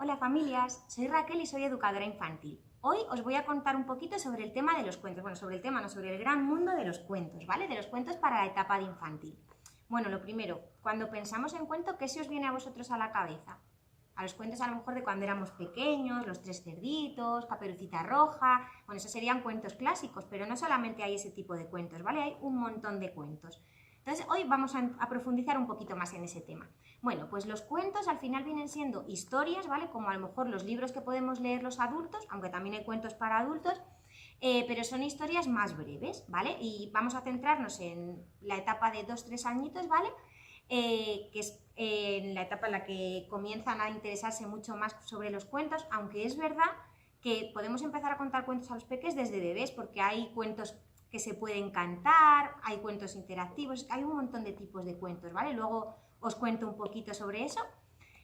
Hola familias, soy Raquel y soy educadora infantil. Hoy os voy a contar un poquito sobre el tema de los cuentos. Bueno, sobre el tema, no, sobre el gran mundo de los cuentos, ¿vale? De los cuentos para la etapa de infantil. Bueno, lo primero, cuando pensamos en cuento, ¿qué se os viene a vosotros a la cabeza? A los cuentos a lo mejor de cuando éramos pequeños, Los Tres Cerditos, Caperucita Roja. Bueno, esos serían cuentos clásicos, pero no solamente hay ese tipo de cuentos, ¿vale? Hay un montón de cuentos. Entonces hoy vamos a profundizar un poquito más en ese tema. Bueno, pues los cuentos al final vienen siendo historias, ¿vale? Como a lo mejor los libros que podemos leer los adultos, aunque también hay cuentos para adultos, pero son historias más breves, ¿vale? Y vamos a centrarnos en la etapa de 2-3 añitos, ¿vale? Que es en la etapa en la que comienzan a interesarse mucho más sobre los cuentos, aunque es verdad que podemos empezar a contar cuentos a los peques desde bebés, porque hay cuentos que se pueden cantar, hay cuentos interactivos, hay un montón de tipos de cuentos, ¿vale? Luego os cuento un poquito sobre eso,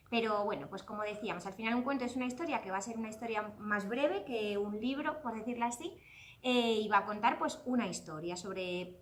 pero bueno, pues como decíamos, al final un cuento es una historia que va a ser una historia más breve que un libro, por decirlo así, y va a contar pues una historia sobre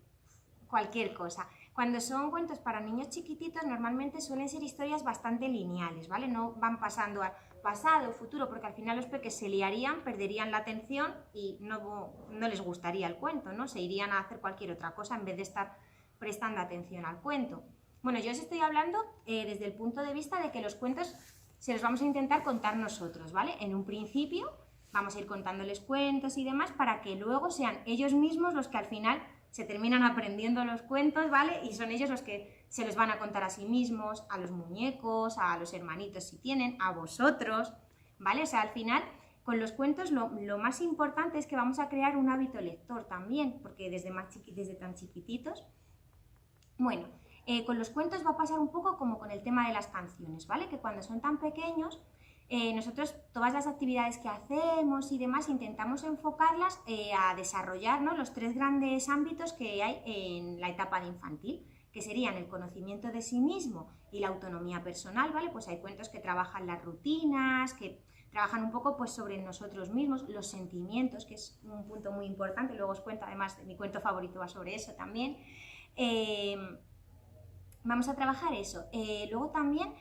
cualquier cosa. Cuando son cuentos para niños chiquititos, normalmente suelen ser historias bastante lineales, ¿vale? No van pasando al pasado, futuro, porque al final los peques se liarían, perderían la atención y no les gustaría el cuento, ¿no? Se irían a hacer cualquier otra cosa en vez de estar prestando atención al cuento. Bueno, yo os estoy hablando desde el punto de vista de que los cuentos se los vamos a intentar contar nosotros, ¿vale? En un principio vamos a ir contándoles cuentos y demás para que luego sean ellos mismos los que al final se terminan aprendiendo los cuentos, ¿vale? Y son ellos los que se los van a contar a sí mismos, a los muñecos, a los hermanitos si tienen, a vosotros, ¿vale? O sea, al final, con los cuentos lo más importante es que vamos a crear un hábito lector también, porque desde tan chiquititos. Bueno, con los cuentos va a pasar un poco como con el tema de las canciones, ¿vale? Que cuando son tan pequeños, nosotros todas las actividades que hacemos y demás intentamos enfocarlas a desarrollar, ¿no?, los tres grandes ámbitos que hay en la etapa de infantil, que serían el conocimiento de sí mismo y la autonomía personal, ¿vale? Pues hay cuentos que trabajan las rutinas, que trabajan un poco pues sobre nosotros mismos, los sentimientos, que es un punto muy importante, luego os cuento, además mi cuento favorito va sobre eso también. Vamos a trabajar eso. Luego también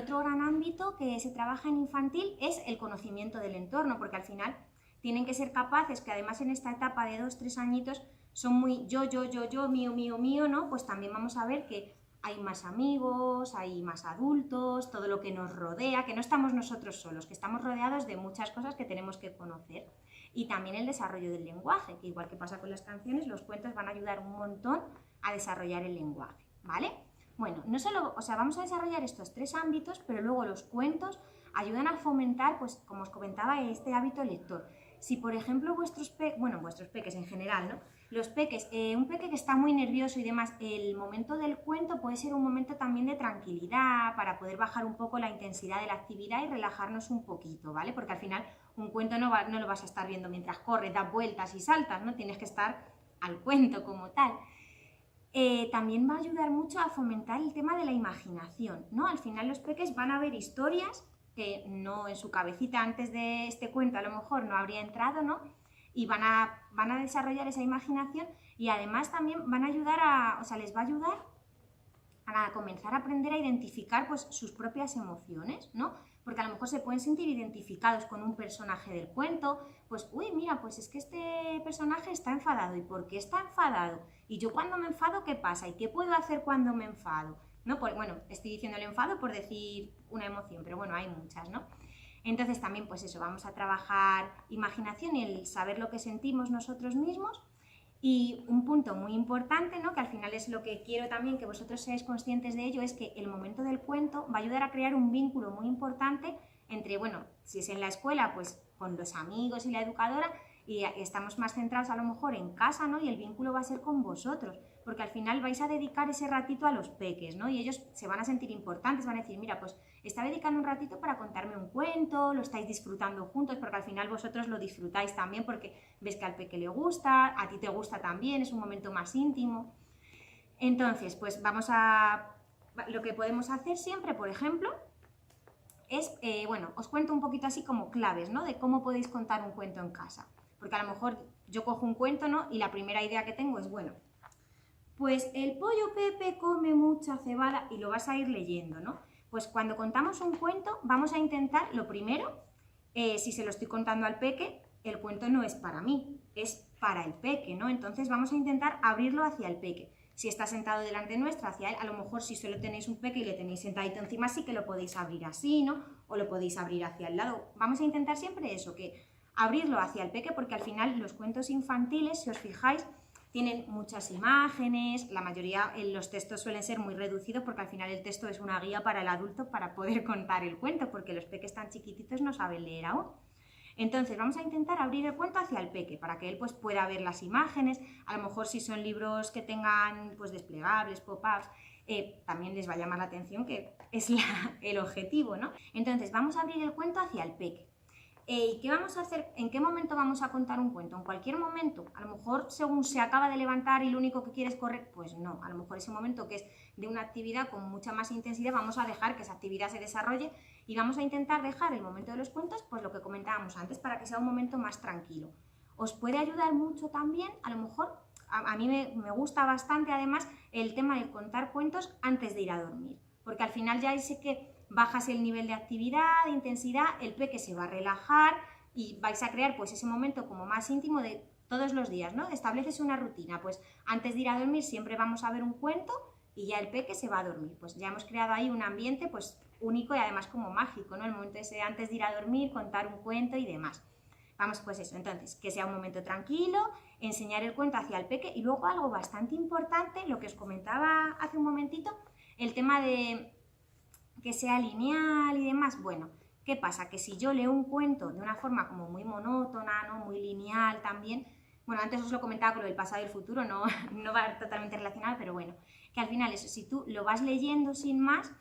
otro gran ámbito que se trabaja en infantil es el conocimiento del entorno, porque al final tienen que ser capaces, que además en esta etapa de 2-3 añitos son muy yo, mío, mío, mío, ¿no? Pues también vamos a ver que hay más amigos, hay más adultos, todo lo que nos rodea, que no estamos nosotros solos, que estamos rodeados de muchas cosas que tenemos que conocer. Y también el desarrollo del lenguaje, que igual que pasa con las canciones, los cuentos van a ayudar un montón a desarrollar el lenguaje, ¿vale? Bueno, no solo, o sea, vamos a desarrollar estos tres ámbitos, pero luego los cuentos ayudan a fomentar, pues como os comentaba, este hábito lector. Si por ejemplo vuestros peques en general, ¿no? Los peques, un peque que está muy nervioso y demás, el momento del cuento puede ser un momento también de tranquilidad, para poder bajar un poco la intensidad de la actividad y relajarnos un poquito, ¿vale? Porque al final un cuento no lo vas a estar viendo mientras corres, das vueltas y saltas, ¿no? Tienes que estar al cuento como tal. También va a ayudar mucho a fomentar el tema de la imaginación, ¿no? Al final los peques van a ver historias que no en su cabecita antes de este cuento a lo mejor no habría entrado, ¿no? Y van a desarrollar esa imaginación y además también van a ayudar les va a ayudar a comenzar a aprender a identificar pues sus propias emociones, ¿no? Porque a lo mejor se pueden sentir identificados con un personaje del cuento, pues, uy, mira, pues es que este personaje está enfadado, ¿y por qué está enfadado? Y yo cuando me enfado, ¿qué pasa? ¿Y qué puedo hacer cuando me enfado? ¿No? Pues, bueno, estoy diciendo el enfado por decir una emoción, pero bueno, hay muchas, ¿no? Entonces también, pues eso, vamos a trabajar imaginación y el saber lo que sentimos nosotros mismos. Y un punto muy importante, ¿no?, que al final es lo que quiero también que vosotros seáis conscientes de ello, es que el momento del cuento va a ayudar a crear un vínculo muy importante entre, bueno, si es en la escuela, pues con los amigos y la educadora, y estamos más centrados a lo mejor en casa, ¿no?, y el vínculo va a ser con vosotros, porque al final vais a dedicar ese ratito a los peques, ¿no?, y ellos se van a sentir importantes, van a decir, mira, pues está dedicando un ratito para contarme un cuento, lo estáis disfrutando juntos, porque al final vosotros lo disfrutáis también, porque ves que al peque le gusta, a ti te gusta también, es un momento más íntimo. Entonces, pues lo que podemos hacer siempre, por ejemplo, es, os cuento un poquito así como claves, ¿no?, de cómo podéis contar un cuento en casa. Porque a lo mejor yo cojo un cuento, ¿no?, y la primera idea que tengo es, bueno, pues el pollo Pepe come mucha cebada, y lo vas a ir leyendo, ¿no? Pues cuando contamos un cuento vamos a intentar, lo primero, si se lo estoy contando al peque, el cuento no es para mí, es para el peque, ¿no? Entonces vamos a intentar abrirlo hacia el peque. Si está sentado delante nuestra, hacia él, a lo mejor si solo tenéis un peque y le tenéis sentadito encima, sí que lo podéis abrir así, ¿no? O lo podéis abrir hacia el lado. Vamos a intentar siempre eso, que abrirlo hacia el peque, porque al final los cuentos infantiles, si os fijáis, tienen muchas imágenes, la mayoría, los textos suelen ser muy reducidos porque al final el texto es una guía para el adulto para poder contar el cuento, porque los peques tan chiquititos no saben leer aún. Entonces vamos a intentar abrir el cuento hacia el peque para que él pues, pueda ver las imágenes. A lo mejor si son libros que tengan pues, desplegables, pop-ups, también les va a llamar la atención, que es el objetivo, ¿no? Entonces vamos a abrir el cuento hacia el peque. ¿Y qué vamos a hacer? ¿En qué momento vamos a contar un cuento? ¿En cualquier momento? A lo mejor según se acaba de levantar y lo único que quiere es correr, pues no. A lo mejor ese momento que es de una actividad con mucha más intensidad, vamos a dejar que esa actividad se desarrolle y vamos a intentar dejar el momento de los cuentos, pues lo que comentábamos antes, para que sea un momento más tranquilo. Os puede ayudar mucho también, a lo mejor, a mí me gusta bastante además el tema de contar cuentos antes de ir a dormir, porque al final ya sé que bajas el nivel de actividad, de intensidad, el peque se va a relajar y vais a crear pues ese momento como más íntimo de todos los días, ¿no? Estableces una rutina, pues antes de ir a dormir siempre vamos a ver un cuento y ya el peque se va a dormir. Pues ya hemos creado ahí un ambiente pues único y además como mágico, ¿no? El momento ese antes de ir a dormir, contar un cuento y demás. Vamos, pues eso, entonces, que sea un momento tranquilo, enseñar el cuento hacia el peque y luego algo bastante importante, lo que os comentaba hace un momentito, el tema de que sea lineal y demás. Bueno, ¿qué pasa? Que si yo leo un cuento de una forma como muy monótona, ¿no? Muy lineal también, bueno, antes os lo comentaba con lo del pasado y el futuro, no va totalmente relacionado, pero bueno, que al final eso, si tú lo vas leyendo sin más,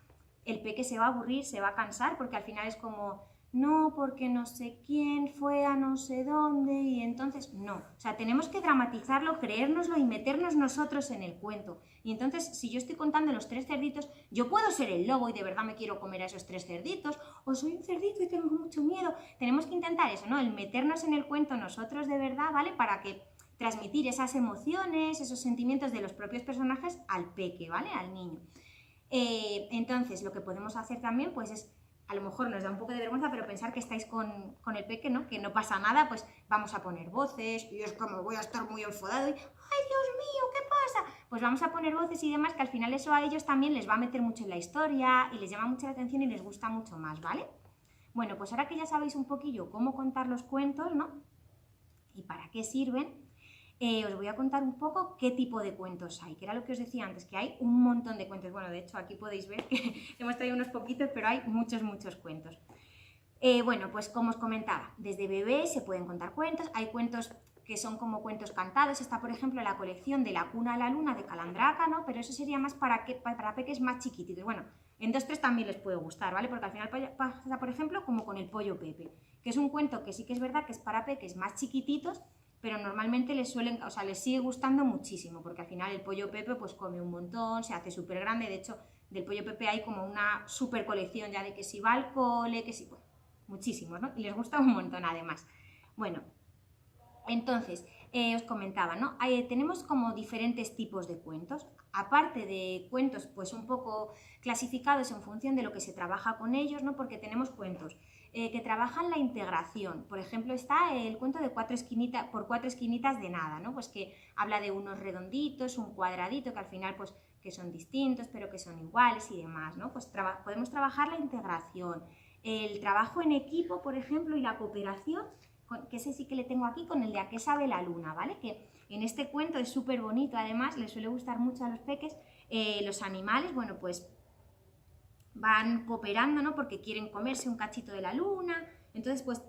el peque se va a aburrir, se va a cansar, porque al final es como, no, porque no sé quién fue a no sé dónde, y entonces, no. O sea, tenemos que dramatizarlo, creérnoslo y meternos nosotros en el cuento. Y entonces, si yo estoy contando los 3 cerditos, yo puedo ser el lobo y de verdad me quiero comer a esos 3 cerditos, o soy un cerdito y tengo mucho miedo. Tenemos que intentar eso, ¿no? El meternos en el cuento nosotros de verdad, ¿vale? Para que transmitir esas emociones, esos sentimientos de los propios personajes al peque, ¿vale? Al niño. Entonces, lo que podemos hacer también, pues es, a lo mejor nos da un poco de vergüenza, pero pensar que estáis con el peque, ¿no? Que no pasa nada, pues vamos a poner voces, y es como voy a estar muy enfadado y, ¡ay, Dios mío, qué pasa! Pues vamos a poner voces y demás, que al final eso a ellos también les va a meter mucho en la historia y les llama mucho la atención y les gusta mucho más, ¿vale? Bueno, pues ahora que ya sabéis un poquillo cómo contar los cuentos, ¿no? Y para qué sirven, os voy a contar un poco qué tipo de cuentos hay, que era lo que os decía antes, que hay un montón de cuentos. Bueno, de hecho aquí podéis ver que hemos traído unos poquitos, pero hay muchos cuentos. Bueno, pues como os comentaba, desde bebés se pueden contar cuentos, hay cuentos que son como cuentos cantados, está por ejemplo la colección de La cuna a la luna de Calandraca, ¿no? Pero eso sería más para peques más chiquititos. Bueno, en 2-3 también les puede gustar, ¿vale? Porque al final pasa, por ejemplo, como con El pollo Pepe, que es un cuento que sí que es verdad que es para peques más chiquititos, pero normalmente les sigue gustando muchísimo, porque al final el pollo Pepe pues come un montón, se hace súper grande. De hecho, del pollo Pepe hay como una súper colección ya de que si va al cole, que si, bueno, muchísimos, ¿no? Y les gusta un montón además. Bueno, entonces, os comentaba, ¿no? Tenemos como diferentes tipos de cuentos, aparte de cuentos pues un poco clasificados en función de lo que se trabaja con ellos, ¿no? Porque tenemos cuentos que trabajan la integración. Por ejemplo, está el cuento de 4 esquinitas por 4 esquinitas de nada, ¿no? Pues que habla de unos redonditos, un cuadradito, que al final pues que son distintos, pero que son iguales y demás, ¿no? Pues podemos trabajar la integración, el trabajo en equipo, por ejemplo, y la cooperación, que ese sí que le tengo aquí con el de A qué sabe la luna, ¿vale? Que en este cuento es súper bonito, además, les suele gustar mucho a los peques. Los animales, bueno, pues van cooperando, ¿no? Porque quieren comerse un cachito de la luna. Entonces, pues,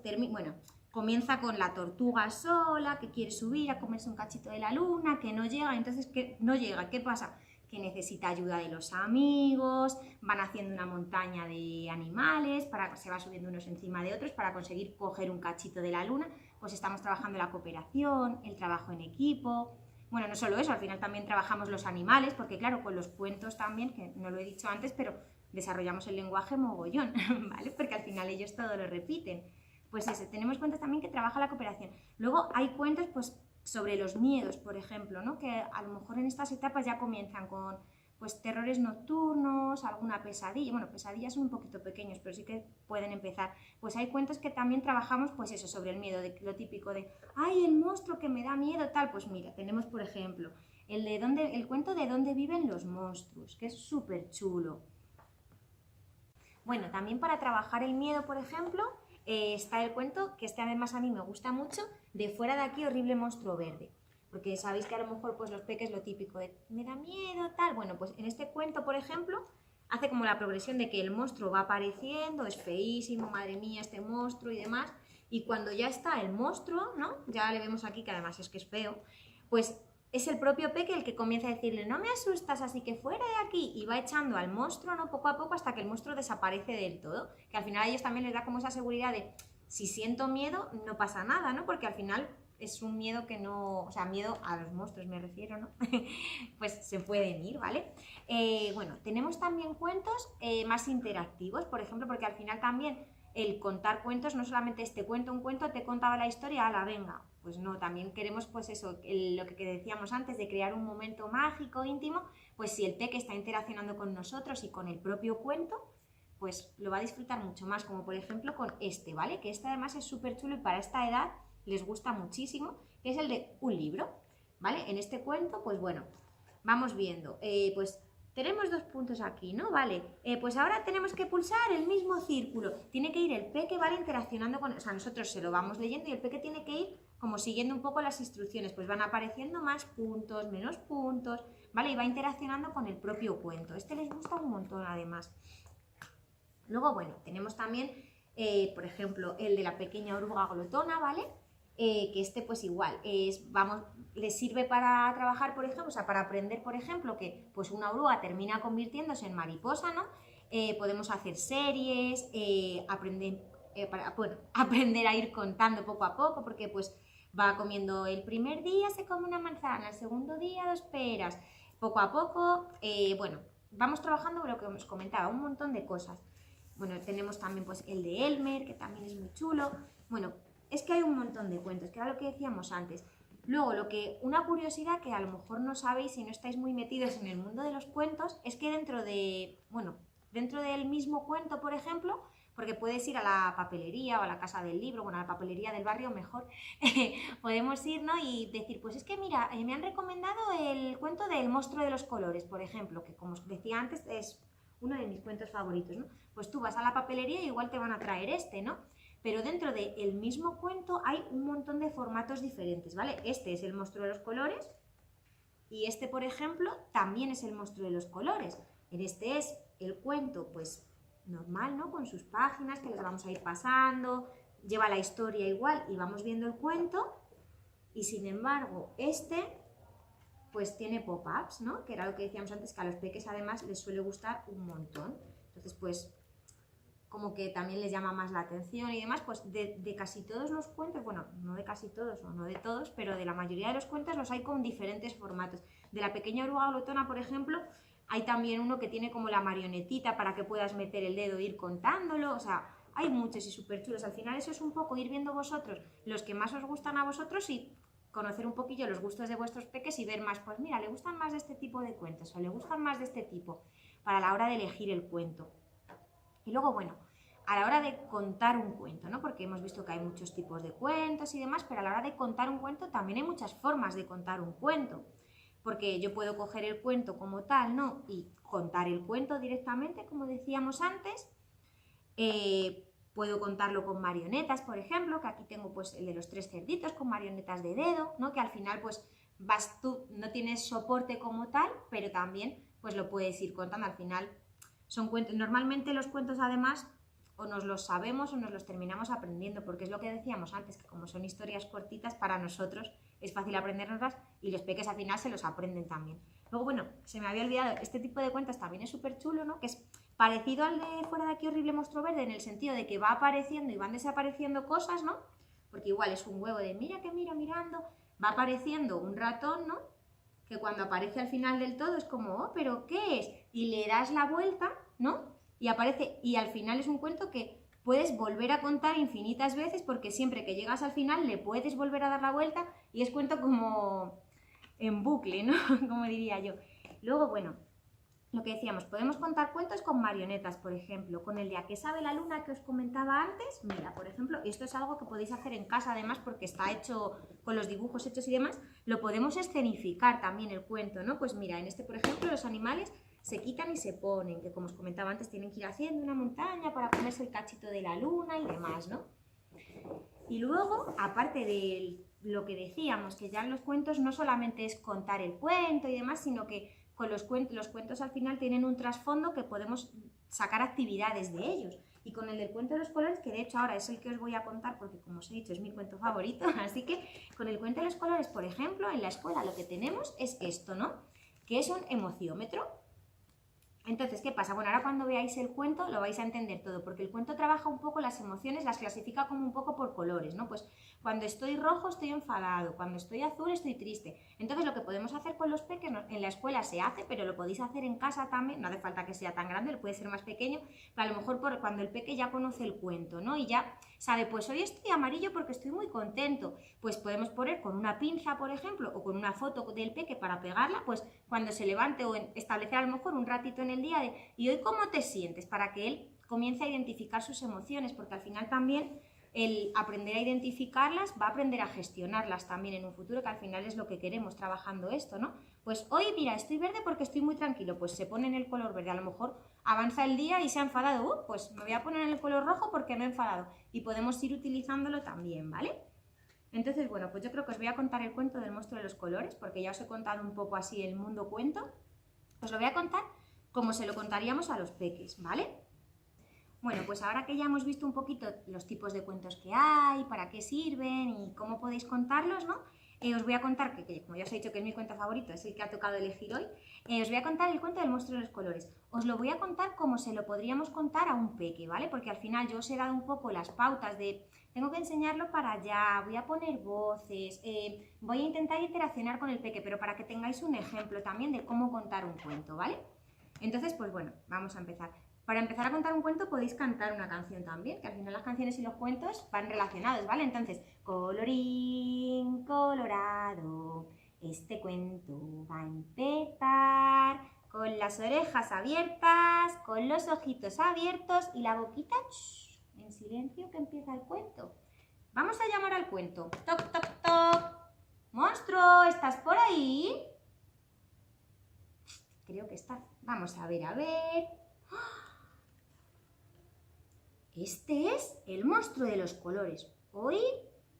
comienza con la tortuga sola, que quiere subir a comerse un cachito de la luna, que no llega. Entonces, ¿qué no llega? ¿Qué pasa? Que necesita ayuda de los amigos, van haciendo una montaña de animales, se va subiendo unos encima de otros para conseguir coger un cachito de la luna. Pues estamos trabajando la cooperación, el trabajo en equipo. Bueno, no solo eso, al final también trabajamos los animales, porque claro, con los cuentos también, que no lo he dicho antes, pero desarrollamos el lenguaje mogollón, ¿vale? Porque al final ellos todo lo repiten. Pues eso, tenemos cuentos también que trabaja la cooperación. Luego hay cuentos, pues, sobre los miedos, por ejemplo, ¿no? Que a lo mejor en estas etapas ya comienzan con pues terrores nocturnos, alguna pesadilla. Bueno, pesadillas son un poquito pequeños, pero sí que pueden empezar. Pues hay cuentos que también trabajamos, pues eso, sobre el miedo, de lo típico de, ¡ay, el monstruo que me da miedo! Tal, pues mira, tenemos por ejemplo el cuento de dónde viven los monstruos, que es súper chulo. Bueno, también para trabajar el miedo, por ejemplo, está el cuento, que además a mí me gusta mucho, de Fuera de aquí, horrible monstruo verde. Porque sabéis que a lo mejor pues los peques lo típico de me da miedo, tal. Bueno, pues en este cuento, por ejemplo, hace como la progresión de que el monstruo va apareciendo, es feísimo, madre mía, este monstruo y demás. Y cuando ya está el monstruo, ¿no? Ya le vemos aquí que además es que es feo, pues es el propio peque el que comienza a decirle no me asustas, así que fuera de aquí, y va echando al monstruo, ¿no? Poco a poco hasta que el monstruo desaparece del todo, que al final a ellos también les da como esa seguridad de si siento miedo no pasa nada, ¿no? Porque al final es un miedo que no, o sea, miedo a los monstruos me refiero, ¿no? Pues se pueden ir, ¿vale? Bueno, tenemos también cuentos más interactivos, por ejemplo, porque al final también el contar cuentos, no solamente un cuento, te contaba la historia, ala, venga, pues no, también queremos pues eso, lo que decíamos antes, de crear un momento mágico, íntimo, pues si el peque está interaccionando con nosotros y con el propio cuento, pues lo va a disfrutar mucho más, como por ejemplo con este, ¿vale? Que este además es súper chulo y para esta edad les gusta muchísimo, que es el de un libro, ¿vale? En este cuento, pues bueno, vamos viendo, pues tenemos 2 puntos aquí, ¿no? Vale, pues ahora tenemos que pulsar el mismo círculo, tiene que ir el peque, ¿vale? Interaccionando con, o sea, nosotros se lo vamos leyendo y el peque tiene que ir como siguiendo un poco las instrucciones, pues van apareciendo más puntos, menos puntos, ¿vale? Y va interaccionando con el propio cuento, este les gusta un montón además. Luego, bueno, tenemos también, por ejemplo, el de la pequeña oruga glotona, ¿vale? Que este pues igual, les sirve para trabajar, por ejemplo, o sea, para aprender, por ejemplo, que pues una oruga termina convirtiéndose en mariposa, ¿no? Podemos hacer series, aprender a ir contando poco a poco, porque pues va comiendo el primer día, se come una manzana, el segundo día 2 peras, poco a poco, bueno, vamos trabajando lo que os comentaba, un montón de cosas. Bueno, tenemos también pues el de Elmer, que también es muy chulo. Bueno, es que hay un montón de cuentos, que era lo que decíamos antes. Luego, una curiosidad que a lo mejor no sabéis si no estáis muy metidos en el mundo de los cuentos, es que dentro del mismo cuento, por ejemplo, porque puedes ir a la papelería o a la casa del libro, bueno, a la papelería del barrio mejor, podemos ir, ¿no? Y decir, pues es que mira, me han recomendado el cuento del monstruo de los colores, por ejemplo, que como os decía antes es uno de mis cuentos favoritos, ¿no? Pues tú vas a la papelería y igual te van a traer este, ¿no? Pero dentro del mismo cuento hay un montón de formatos diferentes, ¿vale? Este es el monstruo de los colores y este, por ejemplo, también es el monstruo de los colores. En este es el cuento, pues, normal, ¿no? Con sus páginas que les vamos a ir pasando, lleva la historia igual y vamos viendo el cuento. Y sin embargo, este pues tiene pop-ups, ¿no? Que era lo que decíamos antes, que a los peques además les suele gustar un montón. Entonces, pues, como que también les llama más la atención y demás, pues de casi todos los cuentos, bueno, no de casi todos o no de todos, pero de la mayoría de los cuentos los hay con diferentes formatos. De la pequeña oruga glotona, por ejemplo, hay también uno que tiene como la marionetita para que puedas meter el dedo e ir contándolo, o sea, hay muchos y súper chulos. Al final eso es un poco ir viendo vosotros los que más os gustan a vosotros y conocer un poquillo los gustos de vuestros peques y ver más, pues mira, le gustan más de este tipo de cuentos o le gustan más de este tipo, para la hora de elegir el cuento. Y luego, bueno, a la hora de contar un cuento, ¿no? Porque hemos visto que hay muchos tipos de cuentos y demás, pero a la hora de contar un cuento también hay muchas formas de contar un cuento. Porque yo puedo coger el cuento como tal, ¿no? Y contar el cuento directamente, como decíamos antes. Puedo contarlo con marionetas, por ejemplo, que aquí tengo pues el de los 3 cerditos con marionetas de dedo, ¿no? Que al final pues vas tú, no tienes soporte como tal, pero también pues lo puedes ir contando. Al final son cuentos, normalmente los cuentos además o nos los sabemos o nos los terminamos aprendiendo, porque es lo que decíamos antes, que como son historias cortitas, para nosotros es fácil aprendernoslas y los peques al final se los aprenden también. Luego, bueno, se me había olvidado, este tipo de cuentos también es súper chulo, ¿no? Que es parecido al de Fuera de aquí, horrible monstruo verde, en el sentido de que va apareciendo y van desapareciendo cosas, ¿no? Porque igual es un huevo de mira que miro mirando, va apareciendo un ratón, ¿no? Que cuando aparece al final del todo es como, oh, ¿pero qué es? Y le das la vuelta, ¿no? Y aparece, y al final es un cuento que puedes volver a contar infinitas veces porque siempre que llegas al final le puedes volver a dar la vuelta y es cuento como en bucle, ¿no? Como diría yo. Luego, bueno, lo que decíamos, podemos contar cuentos con marionetas, por ejemplo, con el de ¿A qué sabe la luna? Que os comentaba antes. Mira, por ejemplo, esto es algo que podéis hacer en casa, además, porque está hecho con los dibujos hechos y demás, lo podemos escenificar también el cuento, ¿no? Pues mira, en este, por ejemplo, los animales se quitan y se ponen, que como os comentaba antes, tienen que ir haciendo una montaña para ponerse el cachito de la luna y demás, ¿no? Y luego, aparte de lo que decíamos, que ya en los cuentos no solamente es contar el cuento y demás, sino que con los cuentos al final tienen un trasfondo que podemos sacar actividades de ellos. Y con el del cuento de los colores, que de hecho ahora es el que os voy a contar porque como os he dicho es mi cuento favorito, así que con el cuento de los colores, por ejemplo, en la escuela lo que tenemos es esto, ¿no? Que es un emociómetro. Entonces, ¿qué pasa? Bueno, ahora cuando veáis el cuento lo vais a entender todo, porque el cuento trabaja un poco las emociones, las clasifica como un poco por colores, ¿no? Pues cuando estoy rojo estoy enfadado, cuando estoy azul estoy triste. Entonces lo que podemos hacer con los peques, en la escuela se hace, pero lo podéis hacer en casa también, no hace falta que sea tan grande, puede ser más pequeño, pero a lo mejor cuando el peque ya conoce el cuento, ¿no? Y ya sabe, pues hoy estoy amarillo porque estoy muy contento, pues podemos poner con una pinza, por ejemplo, o con una foto del peque para pegarla, pues cuando se levante o establecer a lo mejor un ratito en el día de ¿y hoy cómo te sientes? Para que él comience a identificar sus emociones, porque al final también el aprender a identificarlas va a aprender a gestionarlas también en un futuro, que al final es lo que queremos trabajando esto, ¿no? Pues hoy, mira, estoy verde porque estoy muy tranquilo, pues se pone en el color verde, a lo mejor avanza el día y se ha enfadado, pues me voy a poner en el color rojo porque me he enfadado, y podemos ir utilizándolo también, ¿vale? Entonces, bueno, pues yo creo que os voy a contar el cuento del monstruo de los colores, porque ya os he contado un poco así el mundo cuento, os lo voy a contar como se lo contaríamos a los peques, ¿vale? Bueno, pues ahora que ya hemos visto un poquito los tipos de cuentos que hay, para qué sirven y cómo podéis contarlos, ¿no? Os voy a contar, que como ya os he dicho que es mi cuento favorito, es el que ha tocado elegir hoy, os voy a contar el cuento del monstruo de los colores. Os lo voy a contar como se lo podríamos contar a un peque, ¿vale? Porque al final yo os he dado un poco las pautas de tengo que enseñarlo para allá, voy a poner voces, voy a intentar interaccionar con el peque, pero para que tengáis un ejemplo también de cómo contar un cuento, ¿vale? Entonces, pues bueno, vamos a empezar. Para empezar a contar un cuento podéis cantar una canción también, que al final las canciones y los cuentos van relacionados, ¿vale? Entonces, colorín colorado, este cuento va a empezar con las orejas abiertas, con los ojitos abiertos y la boquita en silencio que empieza el cuento. Vamos a llamar al cuento. Toc, toc, toc. Monstruo, ¿estás por ahí? Creo que está. Vamos a ver, a ver. Este es el monstruo de los colores. Hoy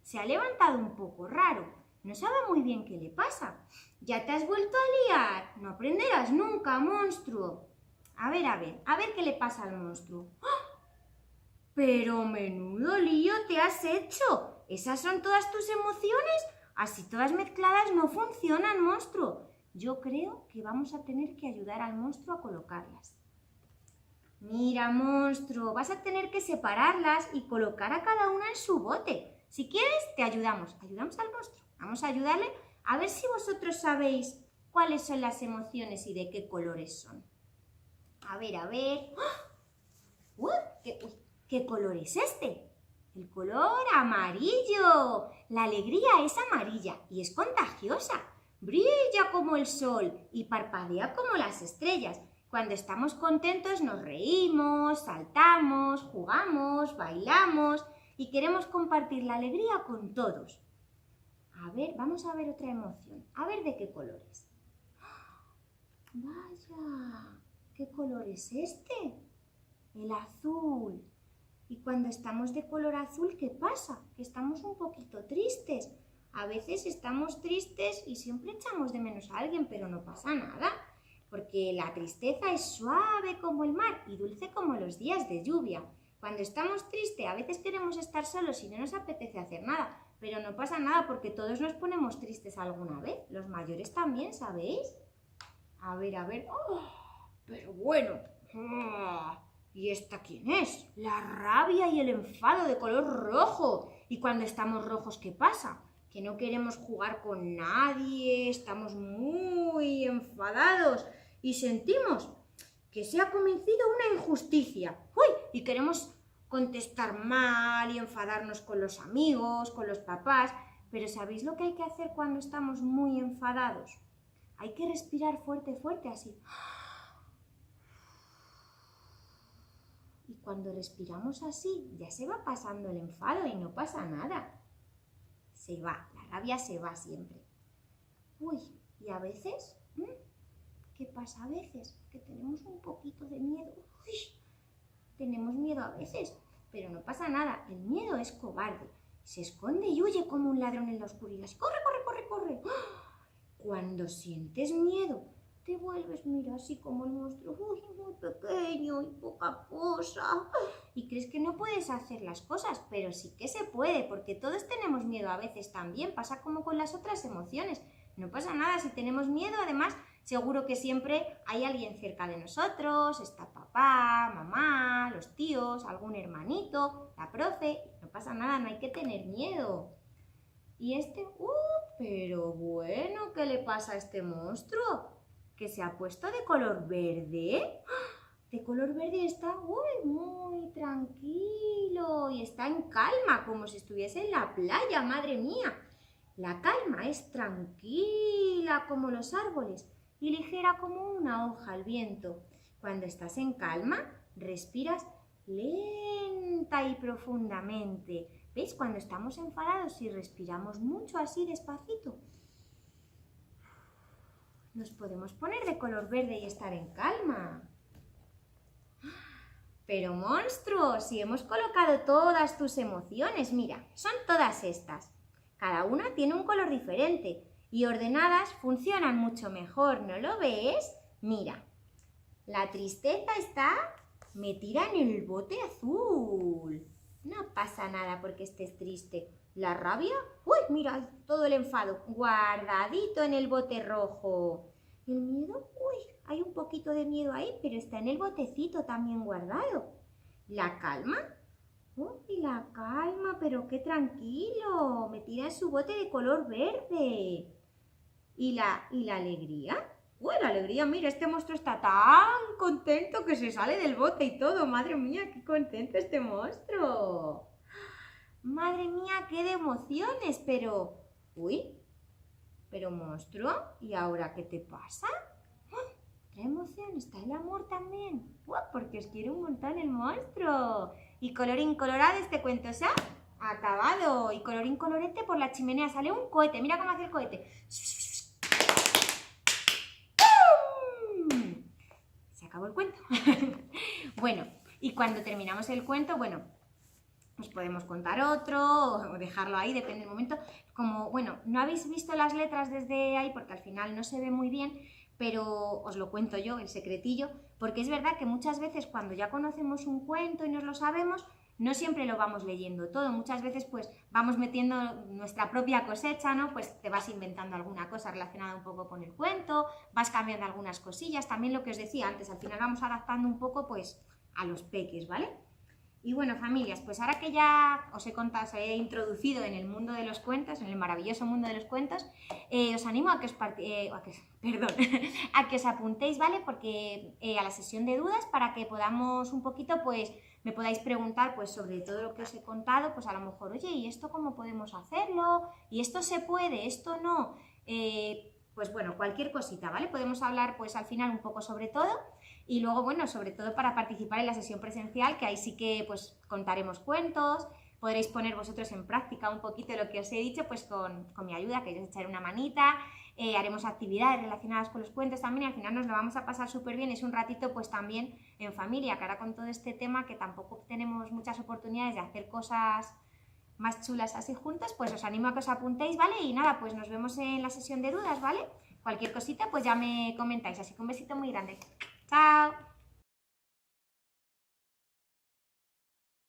se ha levantado un poco raro. No sabe muy bien qué le pasa. ¿Ya te has vuelto a liar? No aprenderás nunca, monstruo. A ver qué le pasa al monstruo. ¡Ah! Pero menudo lío te has hecho. ¿Esas son todas tus emociones? Así todas mezcladas no funcionan, monstruo. Yo creo que vamos a tener que ayudar al monstruo a colocarlas. Mira, monstruo, vas a tener que separarlas y colocar a cada una en su bote. Si quieres, te ayudamos. Ayudamos al monstruo. Vamos a ayudarle a ver si vosotros sabéis cuáles son las emociones y de qué colores son. A ver. ¡Ah! ¿Qué color es este? El color amarillo. La alegría es amarilla y es contagiosa. Brilla como el sol y parpadea como las estrellas. Cuando estamos contentos nos reímos, saltamos, jugamos, bailamos y queremos compartir la alegría con todos. A ver, vamos a ver otra emoción. A ver de qué colores. Vaya, ¿qué color es este? El azul. Y cuando estamos de color azul, ¿qué pasa? Que estamos un poquito tristes. A veces estamos tristes y siempre echamos de menos a alguien, pero no pasa nada. Porque la tristeza es suave como el mar y dulce como los días de lluvia. Cuando estamos tristes, a veces queremos estar solos y no nos apetece hacer nada, pero no pasa nada porque todos nos ponemos tristes alguna vez. Los mayores también, ¿sabéis? A ver. ¡Oh! Pero bueno. ¿Y esta quién es? La rabia y el enfado de color rojo. Y cuando estamos rojos, ¿qué pasa? Que no queremos jugar con nadie, estamos muy enfadados y sentimos que se ha cometido una injusticia. ¡Uy! Y queremos contestar mal y enfadarnos con los amigos, con los papás. Pero ¿sabéis lo que hay que hacer cuando estamos muy enfadados? Hay que respirar fuerte, fuerte, así. Y cuando respiramos así, ya se va pasando el enfado y no pasa nada. Se va, la rabia se va siempre. Uy, y a veces, ¿qué pasa a veces? Que tenemos un poquito de miedo. Uy, tenemos miedo a veces, pero no pasa nada. El miedo es cobarde. Se esconde y huye como un ladrón en la oscuridad. ¡Corre, corre, corre, corre! Cuando sientes miedo, te vuelves, mira, así como el monstruo, uy, muy pequeño y poca cosa. Y crees que no puedes hacer las cosas, pero sí que se puede, porque todos tenemos miedo a veces también. Pasa como con las otras emociones. No pasa nada si tenemos miedo, además, seguro que siempre hay alguien cerca de nosotros, está papá, mamá, los tíos, algún hermanito, la profe. No pasa nada, no hay que tener miedo. Y pero bueno, ¿qué le pasa a este monstruo? ¿Que se ha puesto de color verde? De color verde está muy tranquilo y está en calma, como si estuviese en la playa, madre mía. La calma es tranquila como los árboles y ligera como una hoja al viento. Cuando estás en calma, respiras lenta y profundamente. ¿Veis? Cuando estamos enfadados y respiramos mucho así despacito, nos podemos poner de color verde y estar en calma. Pero monstruo, si hemos colocado todas tus emociones, mira, son todas estas. Cada una tiene un color diferente y ordenadas funcionan mucho mejor, ¿no lo ves? Mira, la tristeza está metida en el bote azul. No pasa nada porque estés triste. La rabia, mira, todo el enfado, guardadito en el bote rojo. El miedo, hay un poquito de miedo ahí, pero está en el botecito también guardado. La calma, la calma, pero qué tranquilo, metida en su bote de color verde. ¿Y la alegría? La alegría, mira, este monstruo está tan contento que se sale del bote y todo. Madre mía, qué contento este monstruo. Madre mía, qué de emociones, pero... pero monstruo, ¿y ahora qué te pasa? Trae emoción, está el amor también. Porque os quiere un montón el monstruo. Y colorín colorado, este cuento se ha acabado. Y colorín colorete, por la chimenea sale un cohete. Mira cómo hace el cohete. Se acabó el cuento. Bueno, y cuando terminamos el cuento, pues podemos contar otro o dejarlo ahí, depende del momento. Como, no habéis visto las letras desde ahí porque al final no se ve muy bien, pero os lo cuento yo, el secretillo, porque es verdad que muchas veces cuando ya conocemos un cuento y nos lo sabemos, no siempre lo vamos leyendo todo. Muchas veces pues vamos metiendo nuestra propia cosecha, ¿no? Pues te vas inventando alguna cosa relacionada un poco con el cuento, vas cambiando algunas cosillas, también lo que os decía antes, al final vamos adaptando un poco pues a los peques, ¿vale? Y bueno, familias, pues ahora que ya os he contado, os he introducido en el mundo de los cuentos, en el maravilloso mundo de los cuentos, os animo a que os apuntéis, ¿vale? Porque a la sesión de dudas, para que podamos un poquito, pues me podáis preguntar pues sobre todo lo que os he contado, pues a lo mejor, oye, ¿y esto cómo podemos hacerlo? ¿Y esto se puede? ¿Esto no? Pues bueno, cualquier cosita, ¿vale? Podemos hablar pues al final un poco sobre todo. Y luego, sobre todo para participar en la sesión presencial, que ahí sí que pues contaremos cuentos, podréis poner vosotros en práctica un poquito lo que os he dicho, pues con mi ayuda, que os echaré una manita, haremos actividades relacionadas con los cuentos también y al final nos lo vamos a pasar súper bien. Es un ratito pues también en familia, que ahora con todo este tema que tampoco tenemos muchas oportunidades de hacer cosas más chulas así juntos, pues os animo a que os apuntéis, ¿vale? Y nada, pues nos vemos en la sesión de dudas, ¿vale? Cualquier cosita pues ya me comentáis, así que un besito muy grande. ¡Chao!